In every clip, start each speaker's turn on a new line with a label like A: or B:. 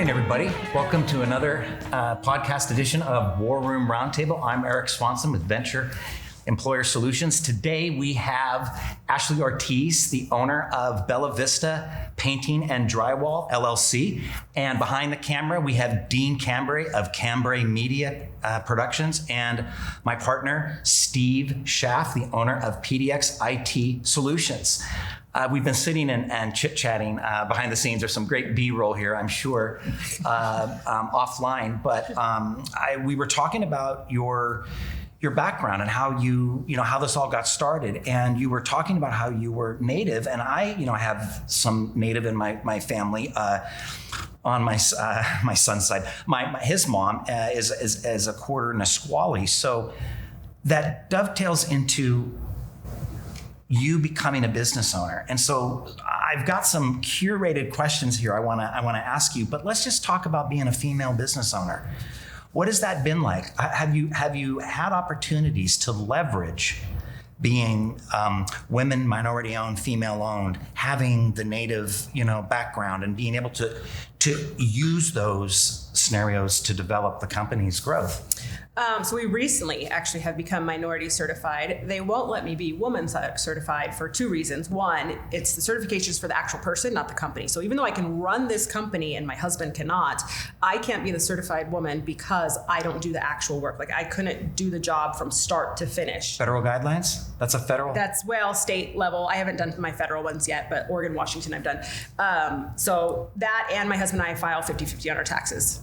A: morning, everybody. Welcome to another podcast edition of War Room Roundtable. I'm Erik Swanson with Venture Employer Solutions. Today we have Ashley Ortiz, the owner of Bella Vista Painting and Drywall, LLC. And behind the camera, we have Dean Cambray of Cambray Media Productions and my partner, Steve Shaff, the owner of PDX IT Solutions. We've been sitting and chit-chatting behind the scenes. There's some great B-roll here, I'm sure, offline. But we were talking about your background and how how this all got started. And you were talking about how you were Native, and I have some Native in my family. On my son's side, his mom is a quarter Nisqually, so that dovetails into you becoming a business owner. And so I've got some curated questions here I want to ask you, but let's just talk about being a female business owner. What has that been like? Have you had opportunities to leverage being women, minority owned, female owned, having the Native, background and being able to use those scenarios to develop the company's growth?
B: So we recently actually have become minority certified. They won't let me be woman certified for two reasons. One, it's the certifications for the actual person, not the company. So even though I can run this company and my husband cannot, I can't be the certified woman because I don't do the actual work. Like I couldn't do the job from start to finish.
A: Federal guidelines? That's a federal?
B: That's state level. I haven't done my federal ones yet, but Oregon, Washington, I've done. So that and my husband and I file 50-50 on our taxes.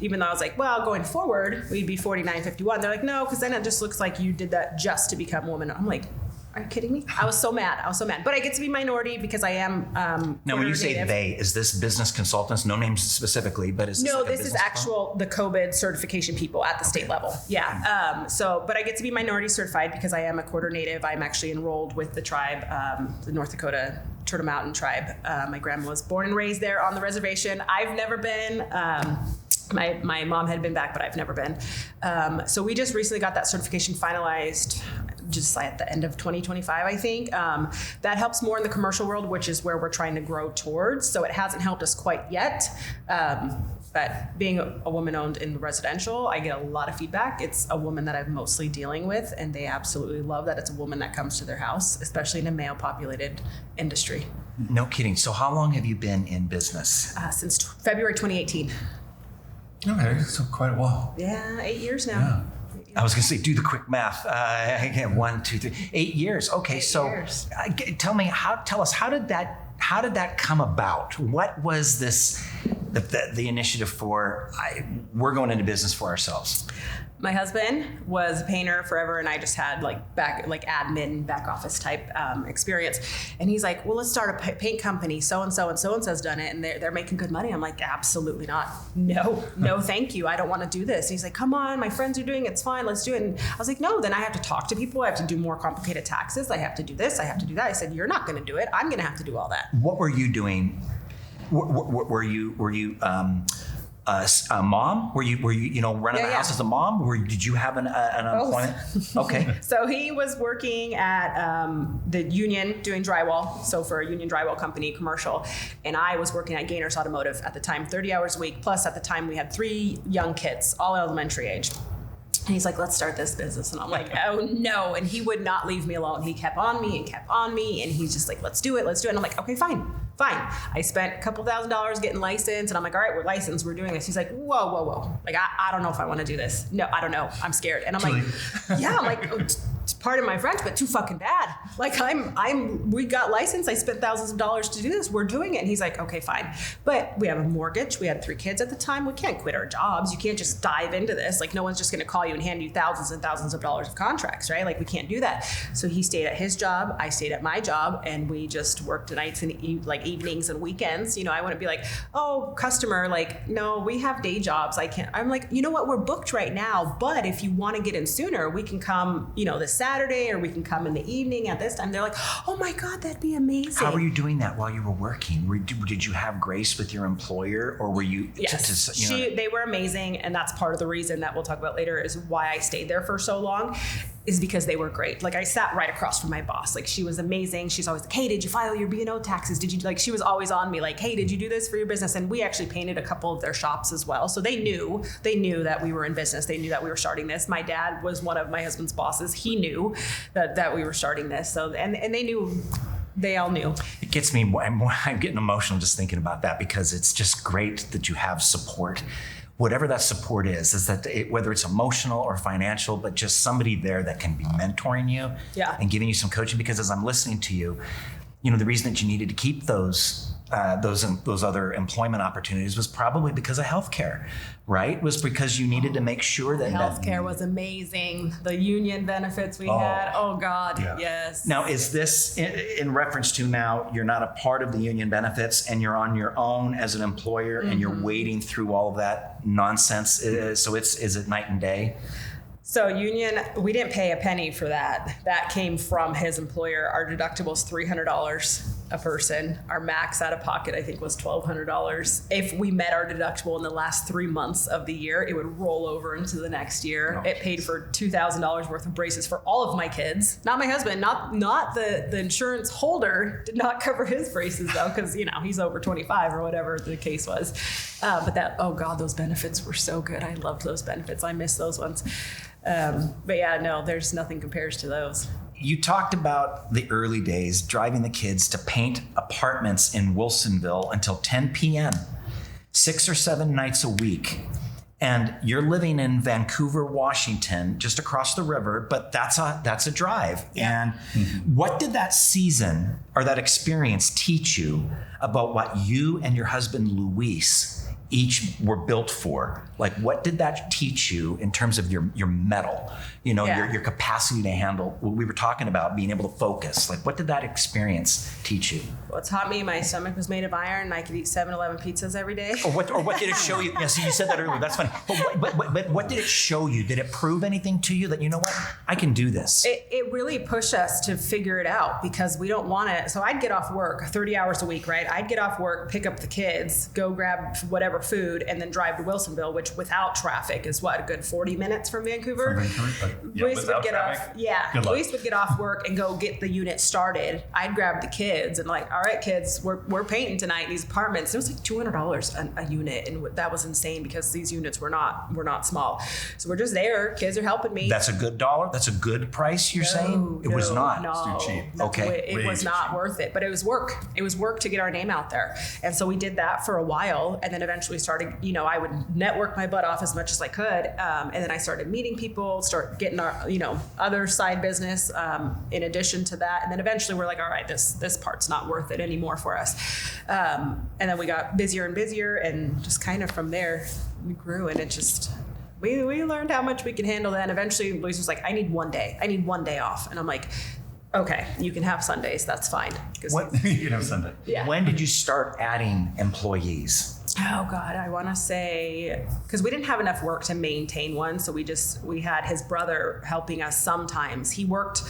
B: Even though I was like, well, going forward, we'd be 49-51. They're like, no, because then it just looks like you did that just to become a woman. I'm like, are you kidding me? I was so mad. But I get to be minority because I am
A: Now, when you say
B: Native.
A: they, is this business consultants? No names specifically, but is this
B: No,
A: like
B: this is actual, the COVID certification people at the state level. Yeah. But I get to be minority certified because I am a quarter Native. I'm actually enrolled with the tribe, the North Dakota Turtle Mountain tribe. My grandma was born and raised there on the reservation. I've never been. My mom had been back, but I've never been. So we just recently got that certification finalized just at the end of 2025, I think. That helps more in the commercial world, which is where we're trying to grow towards. So it hasn't helped us quite yet. But being a woman owned in residential, I get a lot of feedback. It's a woman that I'm mostly dealing with, and they absolutely love that it's a woman that comes to their house, especially in a male populated industry.
A: No kidding. So how long have you been in business?
B: Since February 2018.
C: Okay, so quite a while.
B: Yeah, 8 years now.
C: Yeah.
A: I was going to say, do the quick math. 1, 2, 3, 8 years. Okay,
B: 8
A: so
B: years.
A: Tell us, how did that come about? What was the initiative for? We're going into business for ourselves.
B: My husband was a painter forever, and I just had admin, back office type experience. And he's like, well, let's start a paint company. So-and-so and so-and-so's done it, and they're making good money. I'm like, absolutely not. No, thank you. I don't want to do this. And he's like, come on, my friends are doing it. It's fine. Let's do it. And I was like, no, then I have to talk to people. I have to do more complicated taxes. I have to do this. I have to do that. I said, you're not going to do it. I'm going to have to do all that.
A: What were you doing? Were you a mom? Were you running the house as a mom? Did you have an employment? Okay.
B: So he was working at the union doing drywall, so for a union drywall company, commercial, and I was working at Gainers Automotive at the time, 30 hours a week. Plus, at the time, we had 3 young kids, all elementary age. And he's like, let's start this business. And I'm like, oh no. And he would not leave me alone. He kept on me. And he's just like, let's do it. And I'm like, okay, fine. I spent a couple $1,000s getting licensed, and I'm like, all right, we're licensed, we're doing this. He's like, whoa. Like, I don't know if I want to do this. No, I don't know. I'm scared. And I'm like, yeah, I'm like, pardon my French, but too fucking bad. Like we got licensed. I spent thousands of dollars to do this. We're doing it. And he's like, okay, fine. But we have a mortgage. We had 3 kids at the time. We can't quit our jobs. You can't just dive into this. Like, no one's just going to call you and hand you thousands and thousands of dollars of contracts, right? Like, we can't do that. So he stayed at his job. I stayed at my job, and we just worked nights and evenings and weekends. I wouldn't be like, oh, customer, like, no, we have day jobs. I can't. I'm like, you know what? We're booked right now. But if you want to get in sooner, we can come, this Saturday, or we can come in the evening at this time. They're like, oh my God, that'd be amazing.
A: How were you doing that while you were working? Did you have grace with your employer, or were you?
B: Yes, they were amazing. And that's part of the reason that we'll talk about later is why I stayed there for so long. is because they were great. Like I sat right across from my boss. Like she was amazing. She's always like, hey, did you file your B&O taxes? Did you, like, she was always on me like, hey, did you do this for your business? And we actually painted a couple of their shops as well. So they knew that we were in business. They knew that we were starting this. My dad was one of my husband's bosses. He knew that we were starting this. So, and they knew, they all knew.
A: It gets me, I'm getting emotional just thinking about that, because it's just great that you have support. Whatever that support is that whether it's emotional or financial, but just somebody there that can be mentoring you and giving you some coaching. Because as I'm listening to you, the reason that you needed to keep those other employment opportunities was probably because of healthcare, right? Was because you needed to make sure that
B: healthcare was amazing. The union benefits we had. Oh God, yes.
A: Now, is this in reference to now you're not a part of the union benefits and you're on your own as an employer and you're wading through all of that nonsense? So is it night and day?
B: So union, we didn't pay a penny for that. That came from his employer. Our deductible is $300 a person. Our max out of pocket, I think, was $1,200. If we met our deductible in the last 3 months of the year, it would roll over into the next year. It paid for $2,000 worth of braces for all of my kids. Not my husband, not the insurance holder did not cover his braces though, because he's over 25 or whatever the case was. But those benefits were so good. I loved those benefits. I miss those ones. But yeah, no, there's nothing compares to those.
A: You talked about the early days, driving the kids to paint apartments in Wilsonville until 10 p.m., 6 or 7 nights a week. And you're living in Vancouver, Washington, just across the river, but that's a drive.
B: Yeah.
A: And what did that season or that experience teach you about what you and your husband, Luis, each were built for? Like, what did that teach you in terms of your mettle, your capacity to handle what we were talking about, being able to focus? Like, what did that experience teach you?
B: Well, it taught me my stomach was made of iron and I could eat 7-Eleven pizzas every day.
A: Or what did it show you? Yeah, so you said that earlier. That's funny. But what did it show you? Did it prove anything to you that, you know what, I can do this?
B: It really pushed us to figure it out, because we don't want to. So I'd get off work 30 hours a week, right? I'd get off work, pick up the kids, go grab whatever food, and then drive to Wilsonville, which without traffic is a good 40 minutes from Vancouver. Luis would get off. Luis would get off work and go get the unit started. I'd grab the kids and all right, kids, we're painting tonight in these apartments. It was like $200 a unit, and that was insane because these units were not small. So we're just there. Kids are helping me.
A: That's a good dollar. That's a good price. You're saying it was not.
B: No,
C: it's too cheap.
A: Okay,
B: it was not worth it. But it was work. It was work to get our name out there, and so we did that for a while, and then eventually started. I would network my butt off as much as I could, and then I started meeting people, start getting our other side business in addition to that, and then eventually we're like, all right, this part's not worth it anymore for us, and then we got busier and busier, and just kind of from there we grew, and it just we learned how much we could handle that. And eventually Luis was like, I need one day off, and I'm like, okay, you can have Sundays, that's fine.
C: You can have Sunday.
B: Yeah.
A: When did you start adding employees?
B: Oh God, I want to say, because we didn't have enough work to maintain one. So we had his brother helping us sometimes. He worked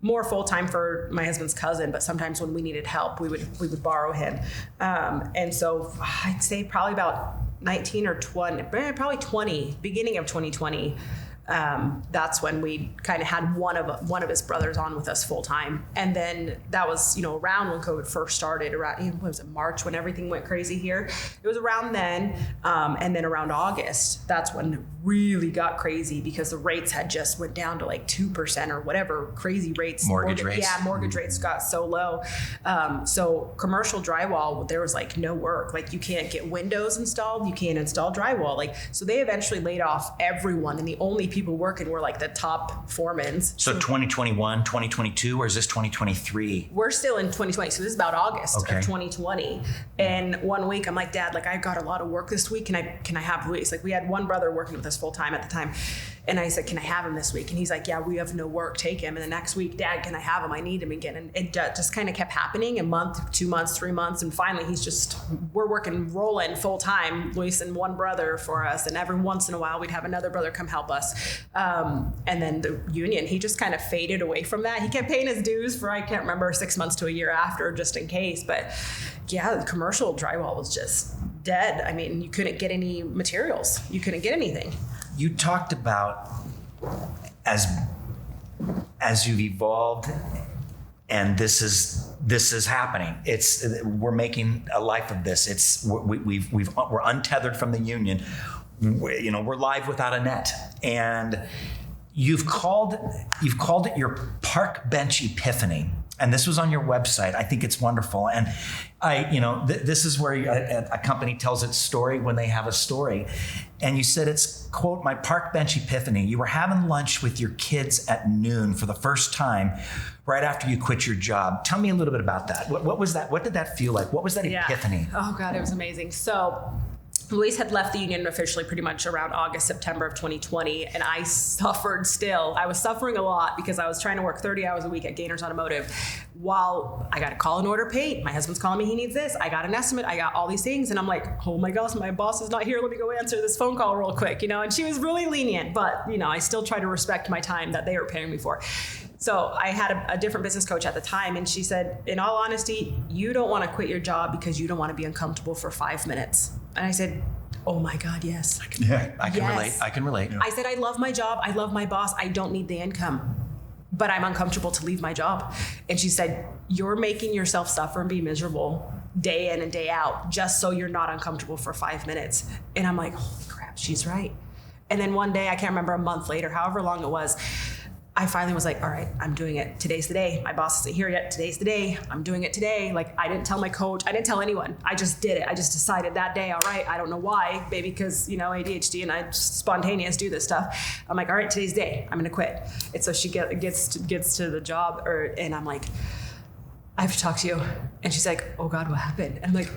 B: more full-time for my husband's cousin, but sometimes when we needed help, we would borrow him. And so I'd say probably about 19 or 20, probably 20, beginning of 2020. That's when we kind of had one of his brothers on with us full time, and then that was around when COVID first started. Around what was it, March, when everything went crazy here. It was around then, and then around August, that's when it really got crazy because the rates had just went down to like 2% or whatever crazy rates.
A: Mortgage rates.
B: Yeah, mortgage rates got so low. So commercial drywall, there was like no work. Like you can't get windows installed, you can't install drywall. Like so, they eventually laid off everyone, and the only people working were like the top foremans.
A: So 2021, 2022, or is this 2023?
B: We're still in 2020. So this is about August of 2020. And one week I'm like, Dad, like I got a lot of work this week. Can I have Luis? Like we had one brother working with us full time at the time. And I said, can I have him this week? And he's like, yeah, we have no work, take him. And the next week, Dad, can I have him? I need him again. And it just kind of kept happening, a month, 2 months, 3 months. And finally we're working, rolling full time, Luis and one brother for us. And every once in a while we'd have another brother come help us. And then the union, he just kind of faded away from that. He kept paying his dues for, I can't remember, 6 months to a year after, just in case. But yeah, the commercial drywall was just dead. I mean, you couldn't get any materials. You couldn't get anything.
A: You talked about as as you've evolved, and this is happening. We're making a life of this. We're untethered from the union. We're live without a net, and you've called it your park bench epiphany. And this was on your website. I think it's wonderful. And this is where a company tells its story when they have a story. And you said it's, quote, my park bench epiphany. You were having lunch with your kids at noon for the first time right after you quit your job. Tell me a little bit about that. What was that? What did that feel like? What was that epiphany?
B: Oh, God, it was amazing. So Luis had left the union officially pretty much around August, September of 2020, and I suffered still. I was suffering a lot because I was trying to work 30 hours a week at Gaynors Automotive while I got to call and order paint. My husband's calling me, he needs this. I got an estimate, I got all these things, and I'm like, oh my gosh, my boss is not here. Let me go answer this phone call real quick, and she was really lenient, but I still try to respect my time that they were paying me for. So I had a different business coach at the time, and she said, in all honesty, you don't want to quit your job because you don't want to be uncomfortable for 5 minutes. And I said, oh my God, yes.
A: I can relate.
B: I said, I love my job. I love my boss. I don't need the income, but I'm uncomfortable to leave my job. And she said, you're making yourself suffer and be miserable day in and day out just so you're not uncomfortable for 5 minutes. And I'm like, holy crap, she's right. And then one day, I can't remember, a month later, however long it was, I finally was like, all right, I'm doing it. Today's the day. My boss isn't here yet. Today's the day. I'm doing it today. Like, I didn't tell my coach. I didn't tell anyone. I just did it. I just decided that day, all right, I don't know why, maybe because, ADHD and I just spontaneous do this stuff. I'm like, all right, today's the day. I'm going to quit. And so she gets to the job, and I'm like, I have to talk to you. And she's like, oh God, what happened? And I'm like,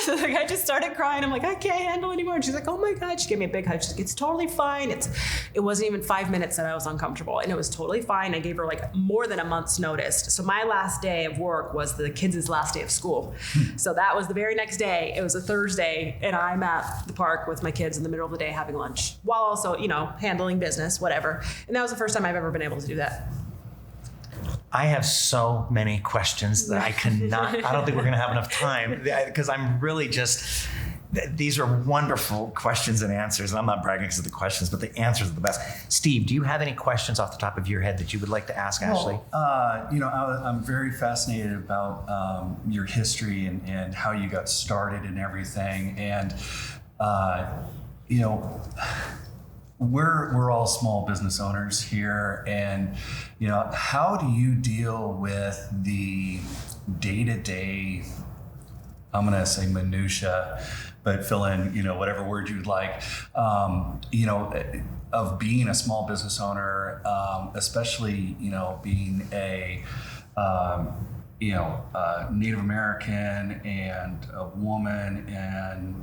B: I just started crying. I'm like, I can't handle anymore. And she's like, oh my God. She gave me a big hug. She's like, it's totally fine. It wasn't even 5 minutes that I was uncomfortable, and it was totally fine. I gave her like more than a month's notice. So my last day of work was the kids' last day of school. So that was the very next day. It was a Thursday, and I'm at the park with my kids in the middle of the day having lunch while also, handling business, whatever. And that was the first time I've ever been able to do that.
A: I have so many questions that I don't think we're going to have enough time, because I'm really these are wonderful questions and answers. And I'm not bragging because of the questions, but the answers are the best. Steve, do you have any questions off the top of your head that you would like to ask Ashley?
C: I'm very fascinated about your history and how you got started and everything. And, we're all small business owners here, and how do you deal with the day-to-day, I'm going to say minutia, but fill in whatever word you'd like, of being a small business owner, especially being a Native American and a woman, and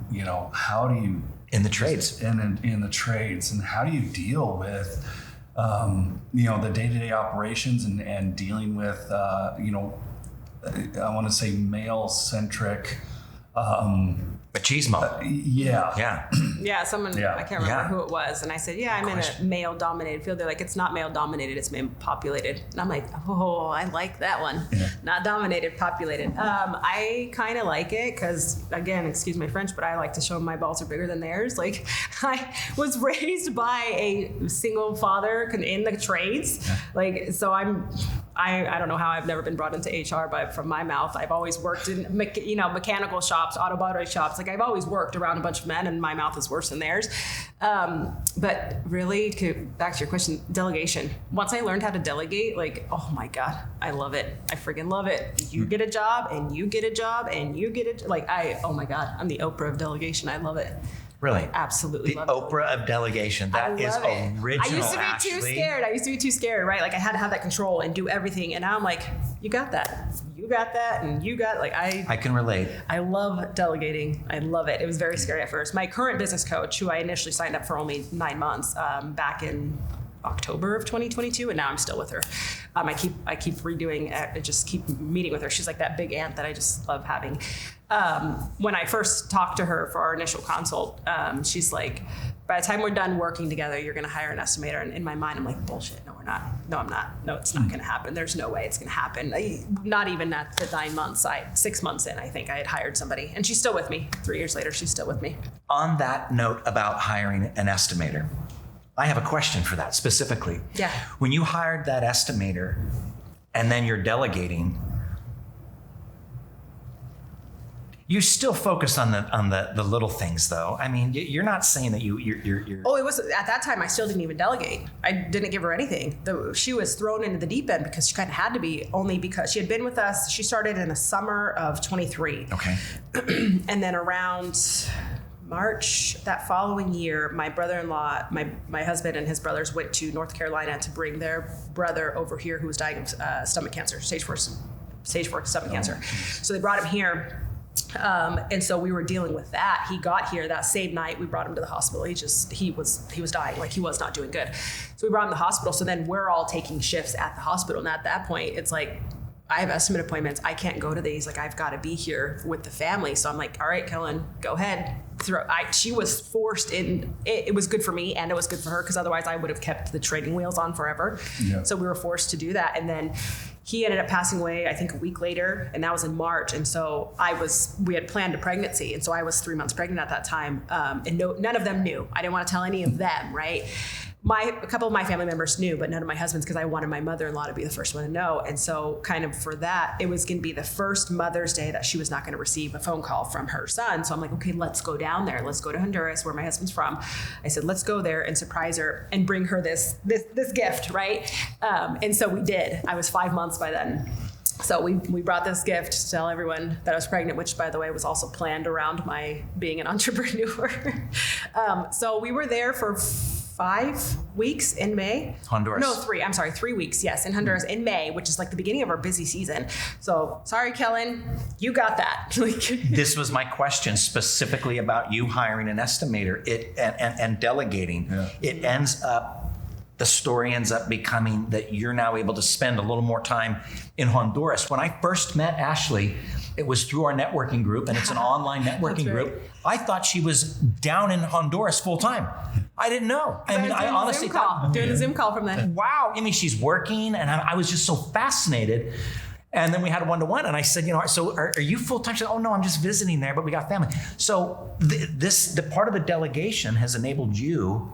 C: how do you
A: in the trades
C: in the trades, and how do you deal with the day-to-day operations and dealing with I want to say male-centric
A: machismo.
B: Yeah, someone, I can't remember who it was. And I said, I'm in a male-dominated field. They're like, it's not male-dominated, it's male-populated. And I'm like, oh, I like that one. Yeah. Not dominated, populated. I kind of like it because, again, excuse my French, but I like to show them my balls are bigger than theirs. Like, I was raised by a single father in the trades. Yeah. Like, so I don't know how I've never been brought into HR, but from my mouth, I've always worked in, mechanical shops, auto body shops. Like, I've always worked around a bunch of men, and my mouth is worse than theirs. But really, back to your question, delegation. Once I learned how to delegate, like, oh my God, I love it. I freaking love it. You get a job, and you get a job, and you get it. Like, oh my God, I'm the Oprah of delegation. I love it.
A: Really?
B: Absolutely.
A: The Oprah of delegation. That is original.
B: I used to be too scared, right? Like, I had to have that control and do everything. And now I'm like, you got that. You got that. And you got, I
A: can relate.
B: I love delegating. I love it. It was very scary at first. My current business coach, who I initially signed up for only 9 months, back in October of 2022, and now I'm still with her. I keep redoing it. I just keep meeting with her. She's like that big aunt that I just love having. When I first talked to her for our initial consult, she's like, by the time we're done working together, you're going to hire an estimator. And in my mind, I'm like, bullshit. No, we're not. No, I'm not. No, it's not going to happen. There's no way it's going to happen. Not even at the 9 months. 6 months in, I think I had hired somebody, and she's still with me. 3 years later, she's still with me.
A: On that note about hiring an estimator, I have a question for that specifically.
B: Yeah.
A: When you hired that estimator and then you're delegating, you still focus on the little things, though. I mean, you're not saying that you're.
B: Oh, it was at that time. I still didn't even delegate. I didn't give her anything. She was thrown into the deep end because she kind of had to be, only because she had been with us. She started in the summer of 23.
A: Okay.
B: And then around March that following year, my brother-in-law, my husband and his brothers went to North Carolina to bring their brother over here who was diagnosed stomach cancer, stage 4 stomach cancer. So they brought him here. And so we were dealing with that. He got here that same night. We brought him to the hospital. He was dying. Like, he was not doing good. So we brought him to the hospital. So then we're all taking shifts at the hospital. And at that point, it's like, I have estimate appointments. I can't go to these. Like, I've got to be here with the family. So I'm like, all right, Kellen, go ahead. She was forced in. It was good for me and it was good for her, because otherwise I would have kept the training wheels on forever. Yeah. So we were forced to do that. And then he ended up passing away, I think, a week later, and that was in March. And so we had planned a pregnancy. And so I was 3 months pregnant at that time. And none of them knew. I didn't want to tell any of them, right? A couple of my family members knew, but none of my husband's, because I wanted my mother-in-law to be the first one to know. And so kind of for that, it was going to be the first Mother's Day that she was not going to receive a phone call from her son. So I'm like, okay, let's go down there. Let's go to Honduras, where my husband's from. I said, let's go there and surprise her and bring her this gift, right? And so we did. I was 5 months by then. So we brought this gift to tell everyone that I was pregnant, which, by the way, was also planned around my being an entrepreneur. So we were there for 5 weeks in May.
A: Honduras.
B: No, 3. I'm sorry, 3 weeks. Yes, in Honduras in May, which is like the beginning of our busy season. So sorry, Kellen, you got that.
A: This was my question specifically about you hiring an estimator and delegating. Yeah. The story ends up becoming that you're now able to spend a little more time in Honduras. When I first met Ashley, it was through our networking group, and it's an online networking group. I thought she was down in Honduras full time. I didn't know. I honestly thought
B: doing a Zoom call from then.
A: Wow. I mean, she's working, and I was just so fascinated. And then we had a one-to-one, and I said, so are you full-time? She said, oh, no, I'm just visiting there, but we got family. So the part of the delegation has enabled you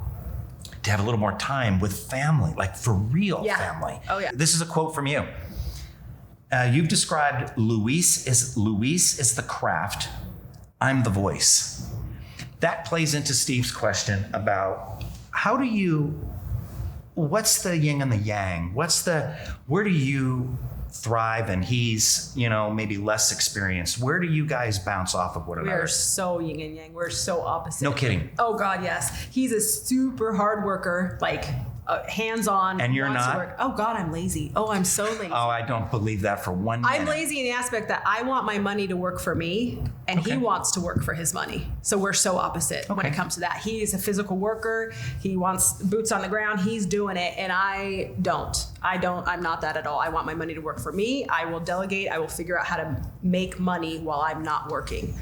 A: to have a little more time with family, like for real family.
B: Oh, yeah.
A: This is a quote from you. You've described Luis is the craft. I'm the voice. That plays into Steve's question about what's the yin and the yang? Where do you thrive and he's, maybe less experienced? Where do you guys bounce off of one another?
B: We are so yin and yang. We're so opposite.
A: No kidding.
B: Oh God, yes. He's a super hard worker, like hands-on.
A: And you're not?
B: Oh God, I'm lazy. Oh, I'm so lazy.
A: Oh, I don't believe that for 1 minute.
B: I'm lazy in the aspect that I want my money to work for me, and he wants to work for his money. So we're so opposite when it comes to that. He's a physical worker. He wants boots on the ground. He's doing it, and I don't. I'm not that at all. I want my money to work for me. I will delegate. I will figure out how to make money while I'm not working.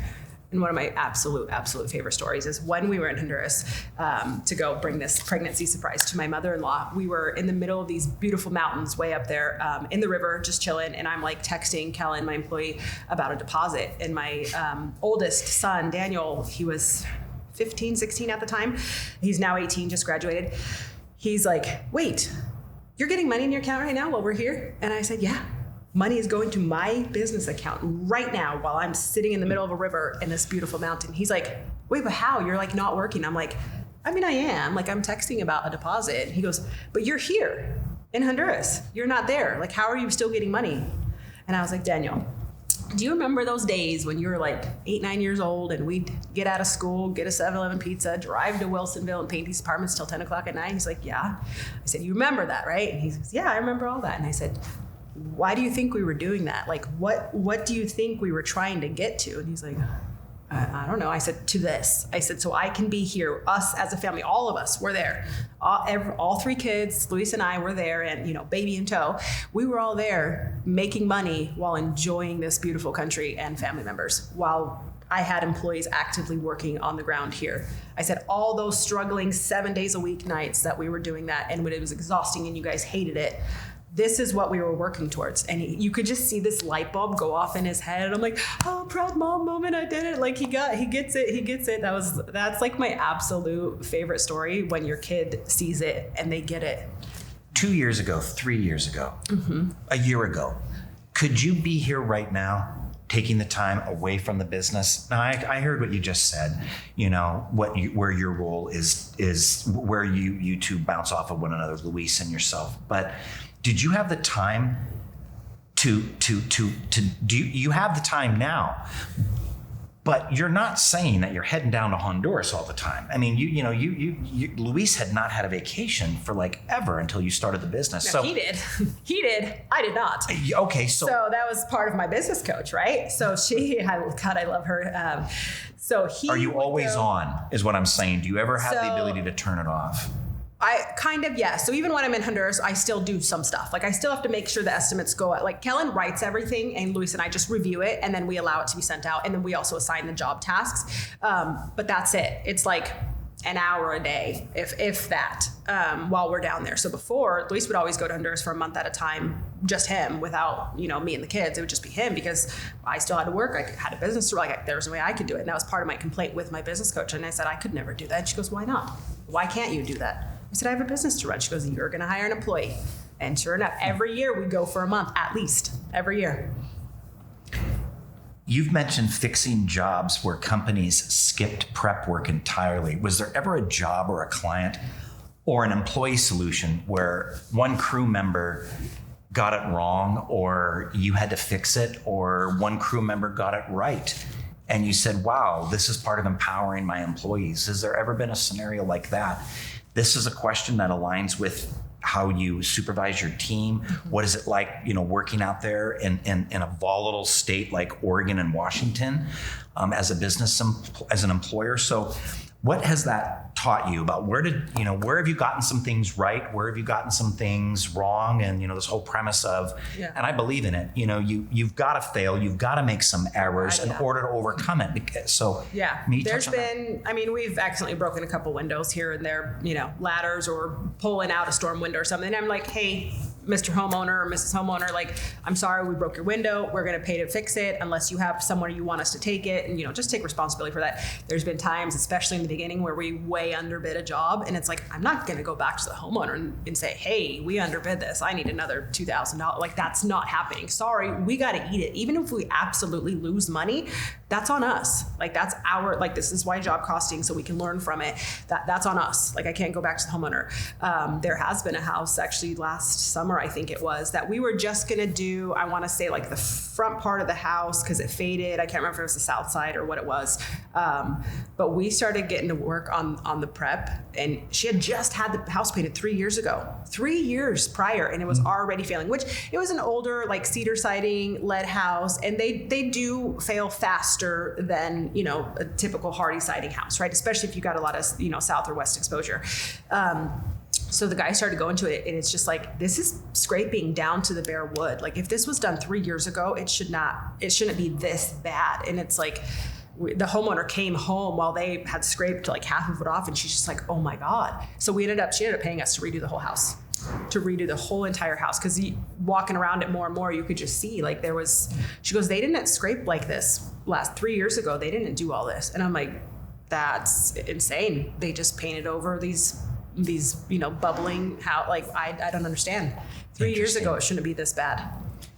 B: And one of my absolute favorite stories is when we were in Honduras to go bring this pregnancy surprise to my mother-in-law. We were in the middle of these beautiful mountains way up there in the river, just chilling. And I'm like texting Kellen, my employee, about a deposit. And my oldest son, Daniel, he was 15, 16 at the time. He's now 18, just graduated. He's like, wait, you're getting money in your account right now while we're here? And I said, yeah. Money is going to my business account right now while I'm sitting in the middle of a river in this beautiful mountain. He's like, wait, but how? You're like not working. I'm like, I am. Like, I'm texting about a deposit. He goes, but you're here in Honduras. You're not there. Like, how are you still getting money? And I was like, Daniel, do you remember those days when you were like 8, 9 years old and we'd get out of school, get a 7-Eleven pizza, drive to Wilsonville and paint these apartments till 10 o'clock at night? He's like, yeah. I said, you remember that, right? And he says, yeah, I remember all that. And I said, why do you think we were doing that? Like, what do you think we were trying to get to? And he's like, I don't know. I said, to this. I said, so I can be here. Us as a family, all of us were there. All 3 kids, Luis and I were there, and, baby in tow. We were all there making money while enjoying this beautiful country and family members, while I had employees actively working on the ground here. I said, all those struggling 7 days a week nights that we were doing that, and when it was exhausting and you guys hated it, this is what we were working towards. And you could just see this light bulb go off in his head. And I'm like, oh, proud mom moment, I did it. Like he gets it. That's like my absolute favorite story, when your kid sees it and they get it.
A: 2 years ago, 3 years ago, a year ago, could you be here right now taking the time away from the business? Now, I heard what you just said, where your role is where you two bounce off of one another, Luis and yourself. But did you have the time to do you have the time now? But you're not saying that you're heading down to Honduras all the time. I mean, you Luis had not had a vacation for like ever until you started the business.
B: No,
A: so
B: he did. I did not.
A: Okay, so
B: that was part of my business coach, right? So I love her.
A: Are you always on, is what I'm saying? Do you ever have the ability to turn it off?
B: I kind of, yeah. So even when I'm in Honduras, I still do some stuff. Like I still have to make sure the estimates go out. Like Kellen writes everything and Luis and I just review it, and then we allow it to be sent out. And then we also assign the job tasks. But that's it. It's like an hour a day, if that, while we're down there. So before, Luis would always go to Honduras for a month at a time, just him, without, me and the kids. It would just be him, because I still had to work. I had a business, there was a way I could do it. And that was part of my complaint with my business coach. And I said, I could never do that. And she goes, why not? Why can't you do that? I said, I have a business to run. She goes, you're going to hire an employee. And sure enough, every year we go for a month, at least every year.
A: You've mentioned fixing jobs where companies skipped prep work entirely. Was there ever a job or a client or an employee solution where one crew member got it wrong, or you had to fix it, or one crew member got it right, and you said, wow, this is part of empowering my employees? Has there ever been a scenario like that? This is a question that aligns with how you supervise your team. What is it like, working out there in a volatile state like Oregon and Washington, as a business, as an employer? So what has that taught you about where have you gotten some things right? Where have you gotten some things wrong? And, this whole premise of, and I believe in it, you've got to fail. You've got to make some errors in order to overcome it. So we've accidentally broken a couple windows here and there, ladders or pulling out a storm window or something. And I'm like, hey, Mr. Homeowner or Mrs. Homeowner, like, I'm sorry, we broke your window. We're going to pay to fix it unless you have somewhere you want us to take it. And, just take responsibility for that. There's been times, especially in the beginning, where we way underbid a job. And it's like, I'm not going to go back to the homeowner and say, hey, we underbid this. I need another $2,000. Like, that's not happening. Sorry, we got to eat it. Even if we absolutely lose money, that's on us. Like, that's this is why job costing, so we can learn from it. That's on us. Like, I can't go back to the homeowner. There has been a house actually last summer, I think it was, that we were just going to do, I want to say like the front part of the house because it faded. I can't remember if it was the south side or what it was. But we started getting to work on the prep, and she had just had the house painted 3 years ago, 3 years prior, and it was already failing, which it was an older like cedar siding lead house, and they do fail faster than, a typical hardy siding house, right? Especially if you got a lot of, south or west exposure. So the guy started going to it, and it's just like, this is scraping down to the bare wood. Like, if this was done 3 years ago, it shouldn't be this bad. And it's like, the homeowner came home while they had scraped like half of it off, and she's just like, oh my God. So she ended up paying us to redo the whole house, to redo the whole entire house. Cause walking around it more and more, you could just see like she goes, they didn't scrape like this last 3 years ago. They didn't do all this. And I'm like, that's insane. They just painted over these bubbling how, like, I don't understand. 3 years ago, it shouldn't be this bad.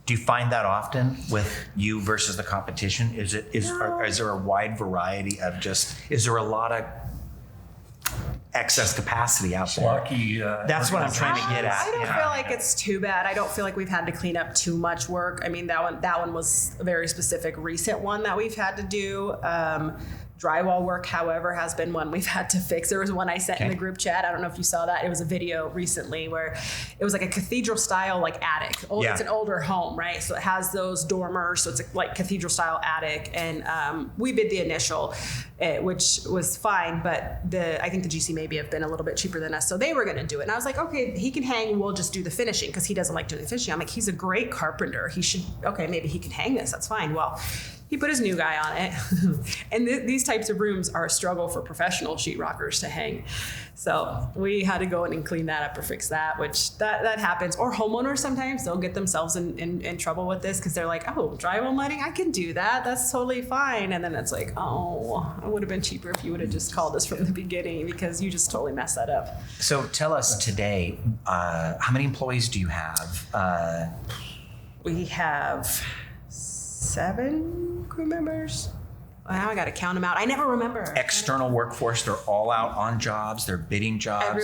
A: Do you find that often with you versus the competition? Is there a wide variety of is there a lot of excess capacity out there? That's what I'm trying to get at.
B: I don't feel like it's too bad. I don't feel like we've had to clean up too much work. I mean, that one was a very specific recent one that we've had to do. Drywall work, however, has been one we've had to fix. There was one I sent in the group chat. I don't know if you saw that. It was a video recently where it was like a cathedral style, like attic. It's an older home, right? So it has those dormers. So it's like cathedral style attic. And we bid the initial, which was fine. But I think the GC maybe have been a little bit cheaper than us. So they were going to do it. And I was like, okay, he can hang. We'll just do the finishing, because he doesn't like doing the finishing. I'm like, he's a great carpenter. Maybe he can hang this. That's fine. Well, He put his new guy on it. And these types of rooms are a struggle for professional sheetrockers to hang. So we had to go in and clean that up or fix that, which that happens. Or homeowners sometimes, they'll get themselves in trouble with this because they're like, oh, drywall mudding, I can do that. That's totally fine. And then it's like, oh, it would have been cheaper if you would have just called us from the beginning because you just totally messed that up.
A: So tell us today, how many employees do you have?
B: We have 7 crew members. Now I got to count them out. I never remember.
A: External workforce, they're all out on jobs, they're bidding jobs.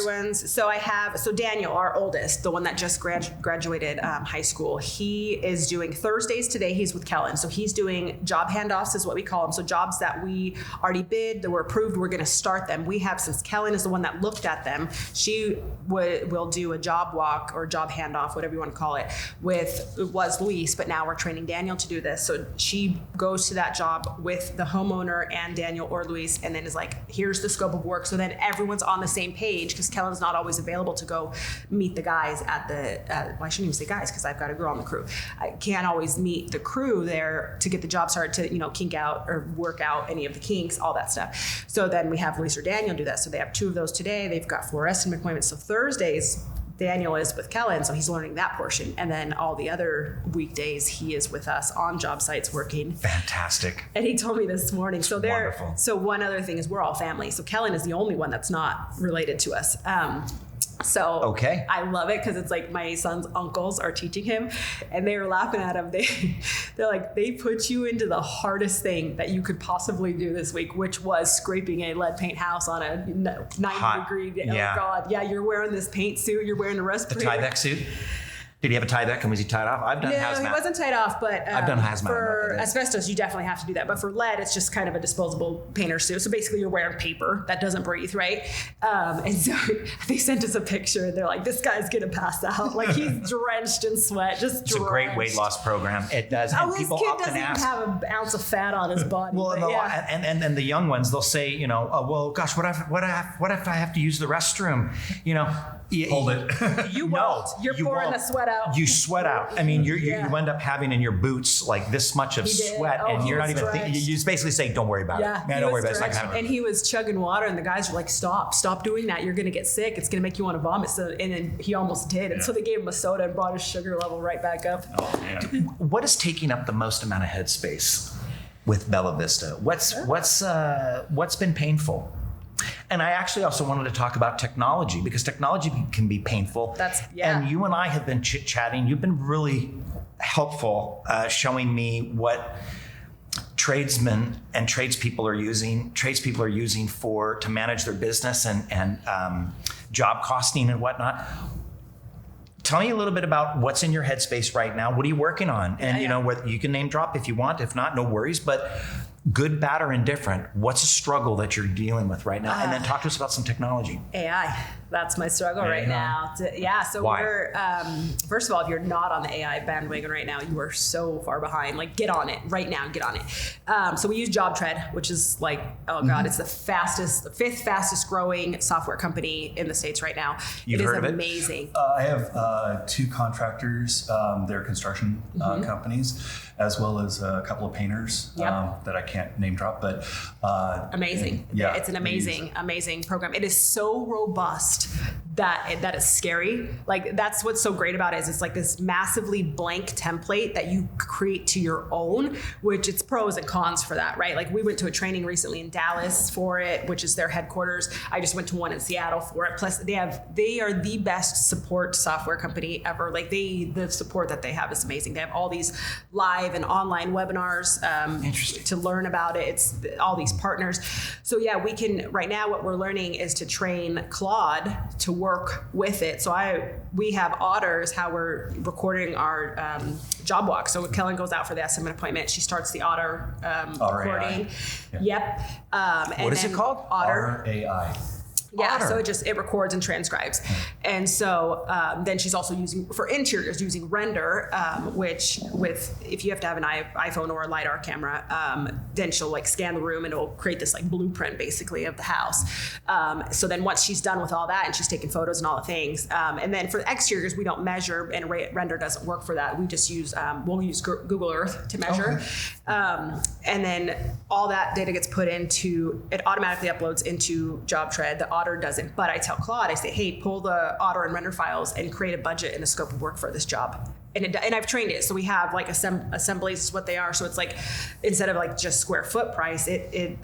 B: So Daniel, our oldest, the one that just graduated high school, he is doing Thursdays today. He's with Kellen. So he's doing job handoffs is what we call them. So jobs that we already bid, that were approved, we're going to start them. We have, since Kellen is the one that looked at them, she will do a job walk or job handoff, whatever you want to call it, it was Luis, but now we're training Daniel to do this. So she goes to that job with the homeowner and Daniel or Luis, and then is like, here's the scope of work. So then everyone's on the same page because Kellen's not always available to go meet the guys well, I shouldn't even say guys because I've got a girl on the crew. I can't always meet the crew there to get the job started to, kink out or work out any of the kinks, all that stuff. So then we have Luis or Daniel do that. So they have 2 of those today. They've got 4 estimate appointments. So Thursdays, Daniel is with Kellen, so he's learning that portion. And then all the other weekdays, he is with us on job sites working.
A: Fantastic.
B: And he told me this morning.
A: Wonderful.
B: So one other thing is we're all family. So Kellen is the only one that's not related to us. So
A: okay.
B: I love it because it's like my son's uncles are teaching him and they were laughing at him. They're like, they put you into the hardest thing that you could possibly do this week, which was scraping a lead paint house on a 90-degree.
A: Yeah.
B: Oh God. Yeah. You're wearing this paint suit. You're wearing a
A: The
B: respirator.
A: Tyvek suit? Did he have a Tyvek and was he tied off? I've done hazmat.
B: No, he wasn't tied off, but
A: I've done hazmat.
B: for asbestos, you definitely have to do that. But for lead, it's just kind of a disposable painter suit. So basically you're wearing paper that doesn't breathe, right? And so they sent us a picture and they're like, this guy's going to pass out. Like he's drenched in sweat,
A: It's a great weight loss program. It does.
B: Oh,
A: And
B: this
A: people
B: kid
A: often
B: doesn't even
A: ask.
B: have an ounce of fat on his body.
A: Well,
B: but
A: no,
B: yeah.
A: and the young ones, they'll say, oh, well, gosh, what if I have to use the restroom?
C: Hold it.
B: You
A: No,
B: won't. You're
A: you
B: pouring
A: won't.
B: the sweat out.
A: You sweat out. I mean, you
B: Yeah.
A: end up having in your boots like this much of
B: He did.
A: sweat,
B: Oh,
A: and
B: he
A: you're not
B: was
A: even thinking.
B: drenched.
A: You just basically say, "Don't worry about
B: Yeah,
A: it." Man, don't worry about it. It's not gonna happen.
B: And he was chugging water, and the guys were like, "Stop doing that. You're gonna get sick. It's gonna make you want to vomit." So, and then he almost did, and so they gave him a soda and brought his sugar level right back up.
C: Oh, man.
A: What is taking up the most amount of headspace with Bella Vista? What's been painful? And I actually also wanted to talk about technology because technology can be painful. And you and I have been chit-chatting. You've been really helpful showing me what tradesmen and tradespeople are using to manage their business and job costing and whatnot. Tell me a little bit about what's in your headspace right now. What are you working on? And what you can name drop if you want. If not, no worries. But good, bad, or indifferent, what's a struggle that you're dealing with right now? And then talk to us about some technology.
B: AI. That's my struggle right now. So
A: Why?
B: we're, first of all, if you're not on the AI bandwagon right now, you are so far behind. Like, get on it right now, get on it. So we use JobTread, which is like, oh God, it's the 5th fastest growing software company in the States right now.
A: You've heard of it?
B: Amazing.
C: I have 2 contractors. They're construction companies, as well as a couple of painters that I can't name drop, but
B: amazing.
C: Yeah,
B: It's an amazing program. It is so robust that is scary. Like, that's what's so great about it is it's like this massively blank template that you create to your own, which it's pros and cons for that, right? Like, we went to a training recently in Dallas for it, which is their headquarters. I just went to one in Seattle for it. Plus they are the best support software company ever. Like, the support that they have is amazing. They have all these live and online webinars to learn about it. It's all these partners. So yeah, we can, right now what we're learning is to train Claude to work with it. So we have Otters, how we're recording our job walk. So when Kellen goes out for the estimate appointment, she starts the Otter recording.
C: Yeah.
B: Yep.
A: What is it called?
B: Otter.
C: RAI.
B: Yeah,
A: Otter.
B: so it records and transcribes. And so then she's also using, for interiors, using Render, which if you have to have an iPhone or a LiDAR camera, then she'll like scan the room and it'll create this like blueprint basically of the house. So then once she's done with all that and she's taking photos and all the things, and then for the exteriors, we don't measure and Render doesn't work for that. We just use, we'll use Google Earth to measure. And then all that data gets put into, it automatically uploads into JobTread. The auditor doesn't, but I tell Claude, I say, hey, pull the auditor and render files and create a budget and a scope of work for this job. And I've trained it. So we have like assemblies is what they are. So it's like, instead of like just square foot price, it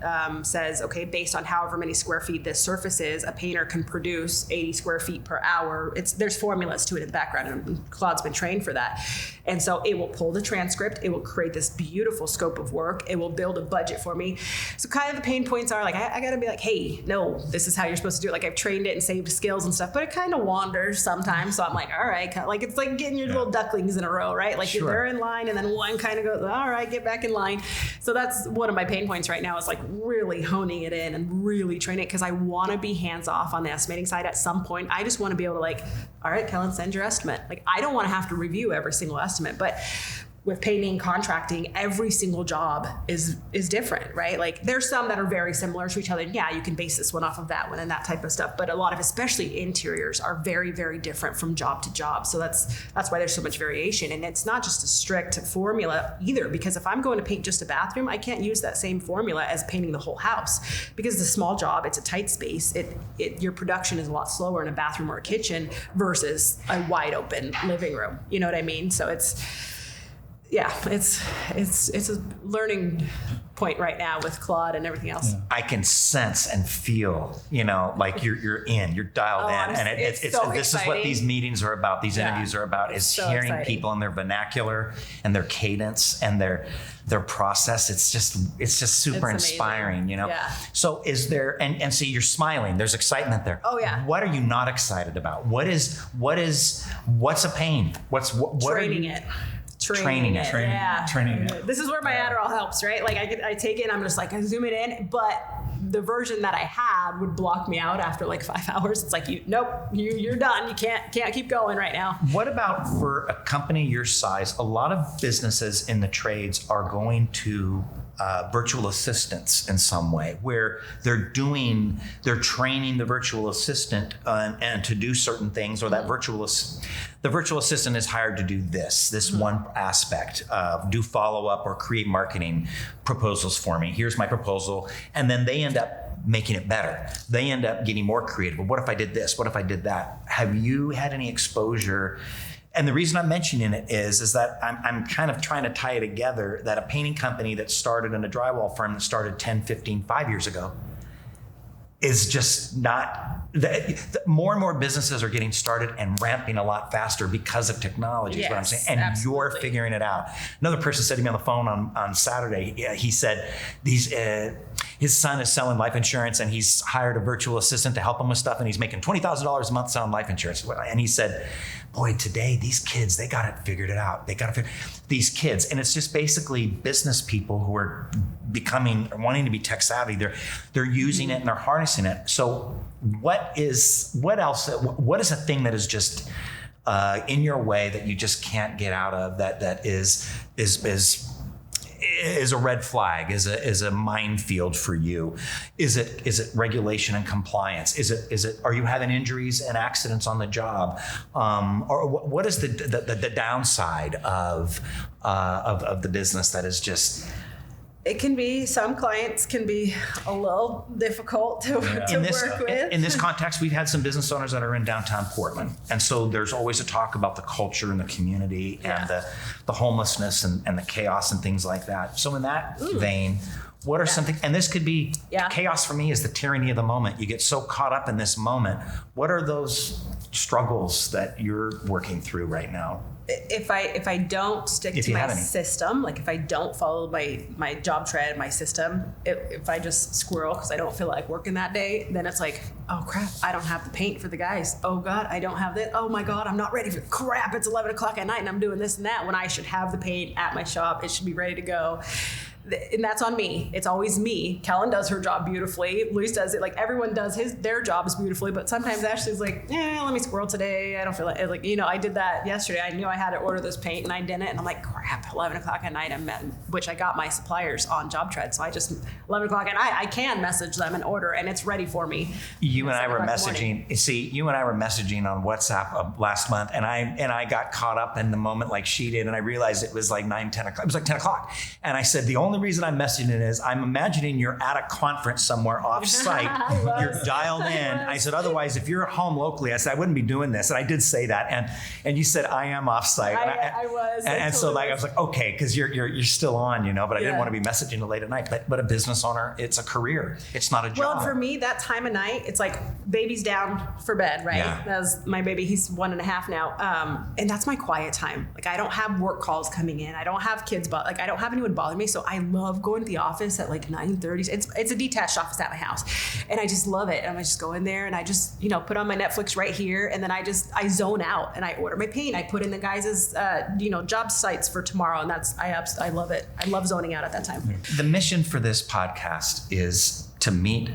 B: says, okay, based on however many square feet this surface is, a painter can produce 80 square feet per hour. There's formulas to it in the background, and Claude's been trained for that. And so it will pull the transcript. It will create this beautiful scope of work. It will build a budget for me. So kind of the pain points are like, I got to be like, hey, no, this is how you're supposed to do it. Like I've trained it and saved skills and stuff, but it kind of wanders sometimes. So I'm like, all right, like it's like getting your little ducklings in a row, right? Like they're in line and then one kind of goes, all right, get back in line. So that's one of my pain points right now, is like really honing it in and really training it, because I want to be hands off on the estimating side at some point. I just want to be able to like, all right, Kellen, send your estimate. Like I don't want to have to review every single estimate, but with painting, contracting, every single job is different, right? Like there's some that are very similar to each other. Yeah, you can base this one off of that one and that type of stuff. But a lot of, especially interiors, are very, very different from job to job. So that's why there's so much variation. And it's not just a strict formula either, because if I'm going to paint just a bathroom, I can't use that same formula as painting the whole house, because it's a small job, it's a tight space. Your production is a lot slower in a bathroom or a kitchen versus a wide open living room. You know what I mean? So it's a learning point right now with Claude and everything else.
A: I can sense and feel, like you're dialed in, and
B: it's
A: this
B: so
A: is what these meetings are about. These interviews are about, is
B: so
A: hearing
B: exciting.
A: people and their vernacular and their cadence and their process. It's just super
B: It's
A: inspiring,
B: Yeah.
A: So is there, and see, you're smiling, there's excitement there.
B: Oh, yeah.
A: What are you not excited about? what's a pain? What's
B: Training it.
C: Training it.
B: This is where my Adderall helps, right? Like I take it and I'm just like, I zoom it in, but the version that I had would block me out after like 5 hours. It's like, you're done. You can't keep going right now.
A: What about for a company your size? A lot of businesses in the trades are going to virtual assistants in some way, where they're training the virtual assistant and to do certain things, or that the virtual assistant is hired to do this one aspect, do follow-up or create marketing proposals for me. Here's my proposal. And then they end up making it better. They end up getting more creative. What if I did this? What if I did that? Have you had any exposure? And the reason I'm mentioning it is that I'm kind of trying to tie it together, that a painting company that started in a drywall firm that started 10, 15, 5 years ago is just not, more and more businesses are getting started and ramping a lot faster because of technology, is what I'm saying. And
B: absolutely.
A: You're figuring it out. Another person said to me on the phone on Saturday, he said his son is selling life insurance and he's hired a virtual assistant to help him with stuff, and he's making $20,000 a month selling life insurance. And he said, boy, today these kids, they got it figured it out. These kids, and it's just basically business people who are wanting to be tech savvy. They're using it and they're harnessing it. So what is a thing that is just in your way that you just can't get out of, that is a red flag, is a minefield for you? Is it regulation and compliance? Is it are you having injuries and accidents on the job? Or what is the downside of the business that is just?
B: It can be, some clients can be a little difficult to work with.
A: In this context, we've had some business owners that are in downtown Portland. And so there's always a talk about the culture and the community and the homelessness and the chaos and things like that. So in that vein, what are something, and this could be, chaos for me is the tyranny of the moment. You get so caught up in this moment. What are those struggles that you're working through right now?
B: If I don't stick to my system, like if I don't follow my JobTread, my system, if I just squirrel because I don't feel like working that day, then it's like, oh crap, I don't have the paint for the guys. Oh God, I don't have this. Oh my God, I'm not ready for crap. It's 11 o'clock at night and I'm doing this and that when I should have the paint at my shop. It should be ready to go. And that's on me. It's always me. Kellen does her job beautifully. Luis does it. Like everyone does their jobs beautifully. But sometimes Ashley's like, let me squirrel today. I don't feel like I did that yesterday. I knew I had to order this paint and I didn't. And I'm like, crap, 11 o'clock at night. Which I got my suppliers on JobTread. So I just 11 o'clock at night, I can message them and order and it's ready for me.
A: You and I were messaging. See, you and I were messaging on WhatsApp last month, and I got caught up in the moment like she did, and I realized it was like 9, 10 o'clock. It was like 10 o'clock, and I said the only only reason I'm messaging it is I'm imagining you're at a conference somewhere off-site. You're dialed in. I said, otherwise, if you're at home locally, I said, I wouldn't be doing this. And I did say that. And you said, I am off-site.
B: I was.
A: And so like, I was like, okay, because you're still on, but I didn't want to be messaging you late at night. But a business owner, it's a career. It's not a job.
B: Well, for me, that time of night, it's like baby's down for bed, right?
A: Yeah.
B: That's my baby. He's 1.5 now. And that's my quiet time. Like, I don't have work calls coming in. I don't have kids, but like, I don't have anyone bother me. So I love going to the office at like 9:30. It's a detached office at my house. And I just love it. And I just go in there and I just, put on my Netflix right here. And then I zone out and I order my paint. I put in the guys' job sites for tomorrow. And I love it. I love zoning out at that time.
A: The mission for this podcast is to meet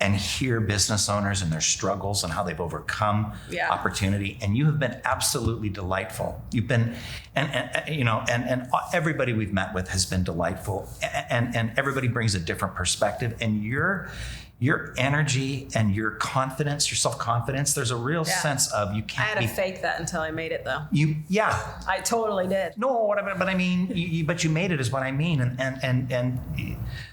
A: and hear business owners and their struggles and how they've overcome opportunity. And you have been absolutely delightful. You've been, and everybody we've met with has been delightful. And everybody brings a different perspective. And your energy and your confidence, your self-confidence, there's a real sense of you can't.
B: I had to fake that until I made it, though.
A: I
B: totally did.
A: No, but I mean, but you made it is what I mean. And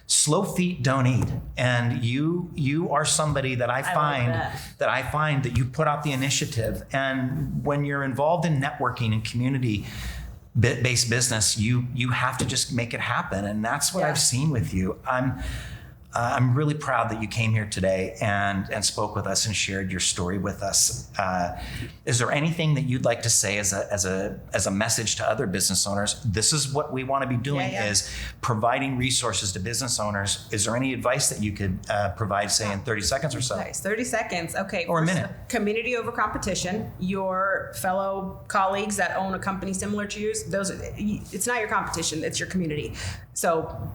A: slow feet don't eat. And you are somebody that I find that you put out the initiative. And when you're involved in networking and community-based business, you have to just make it happen. And that's what I've seen with you. I'm really proud that you came here today and spoke with us and shared your story with us. Is there anything that you'd like to say as a message to other business owners? This is what we want to be doing is providing resources to business owners. Is there any advice that you could provide, say, in 30 seconds or so?
B: Nice. 30 seconds. Okay.
A: Or a minute.
B: Community over competition. Your fellow colleagues that own a company similar to yours, it's not your competition, it's your community. So,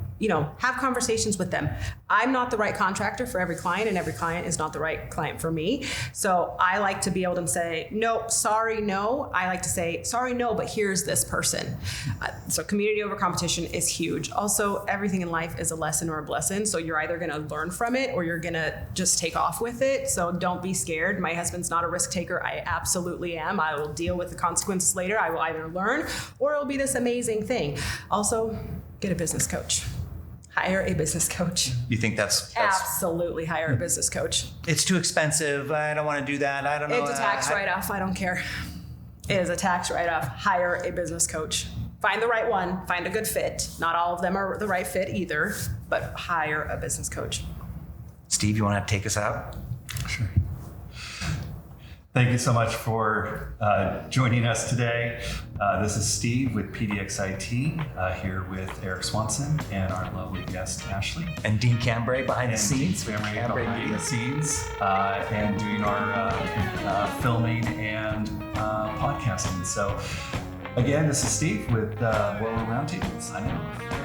B: have conversations with them. I'm not the right contractor for every client, and every client is not the right client for me. So I like to be able to say, no, sorry, no. I like to say, sorry, no, but here's this person. So community over competition is huge. Also, everything in life is a lesson or a blessing. So you're either going to learn from it or you're going to just take off with it. So don't be scared. My husband's not a risk taker. I absolutely am. I will deal with the consequences later. I will either learn or it'll be this amazing thing. Also, get a business coach. Hire a business coach.
A: You think that's
B: absolutely hire a business coach?
A: It's too expensive. I don't want to do that. I don't know.
B: It's a tax write-off. I don't care. It is a tax write-off. Hire a business coach. Find the right one. Find a good fit. Not all of them are the right fit either, but hire a business coach.
A: Steve, you want to take us out?
C: Sure. Thank you so much for joining us today. This is Steve with PDXIT here with Erik Swanson and our lovely guest, Ashley.
A: And Dean Cambray behind the scenes.
C: Cambray behind the scenes and doing our filming and podcasting. So again, this is Steve with War Room Roundtable. Signing off.